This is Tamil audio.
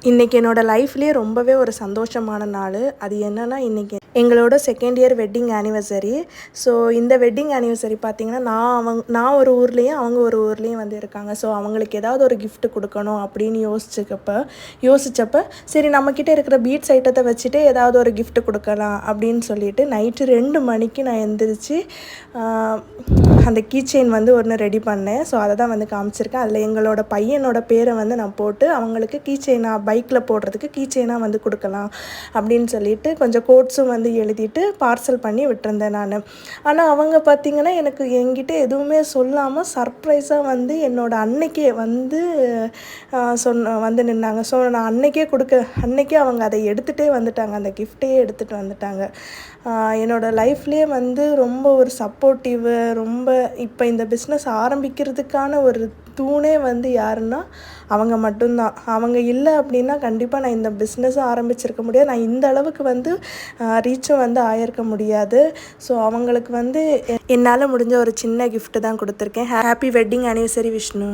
இன்றைக்கி என்னோடய லைஃப்லேயே ரொம்பவே ஒரு சந்தோஷமான நாள். அது என்னென்னா, இன்றைக்கி எங்களோட second year wedding anniversary. So இந்த வெட்டிங் ஆனிவர்சரி பார்த்திங்கன்னா, நான் ஒரு ஊர்லேயும் அவங்க ஒரு ஊர்லேயும் வந்து இருக்காங்க. ஸோ அவங்களுக்கு ஏதாவது ஒரு கிஃப்ட் கொடுக்கணும் அப்படின்னு யோசித்தப்ப சரி நம்மக்கிட்ட இருக்கிற பீட்ஸ் ஐட்டத்தை வச்சுட்டு ஏதாவது ஒரு கிஃப்ட் கொடுக்கலாம் அப்படின்னு சொல்லிட்டு நைட்டு 2 மணிக்கு நான் எந்திரிச்சு அந்த கீ செயின் வந்து ஒன்று ரெடி பண்ணேன். ஸோ அதை தான் வந்து காமிச்சிருக்கேன். அதில் எங்களோட பையனோட பேரை வந்து நான் போட்டு அவங்களுக்கு கீ செயினாக பைக்கில் போடுறதுக்கு கீ செயினாக வந்து கொடுக்கலாம் அப்படின்னு சொல்லிட்டு கொஞ்சம் கோட்ஸும் வந்து எழுதிட்டு பார்சல் பண்ணி விட்டுருந்தேன் நான். ஆனால் அவங்க பார்த்திங்கன்னா என்கிட்ட எதுவுமே சொல்லாமல் சர்ப்ரைஸாக வந்து என்னோடய அன்னைக்கே வந்து வந்து நின்னாங்க. ஸோ நான் அன்னைக்கே அவங்க அதை எடுத்துகிட்டே வந்துட்டாங்க. அந்த கிஃப்ட்டையே எடுத்துகிட்டு வந்துட்டாங்க. என்னோடய லைஃப்லேயே வந்து ரொம்ப ஒரு சப்போர்ட்டிவு, ரொம்ப இப்போ இந்த பிஸ்னஸ் ஆரம்பிக்கிறதுக்கான ஒரு தூணே வந்து யாருன்னா அவங்க மட்டும்தான். அவங்க இல்லை அப்படின்னா கண்டிப்பாக நான் இந்த பிஸ்னஸும் ஆரம்பிச்சிருக்க முடியாது. நான் இந்த அளவுக்கு வந்து ரீச்சும் வந்து ஆயிருக்க முடியாது. ஸோ அவங்களுக்கு வந்து என்னால் முடிஞ்ச ஒரு சின்ன கிஃப்ட்டு தான் கொடுத்துருக்கேன். Happy wedding anniversary Vishnu.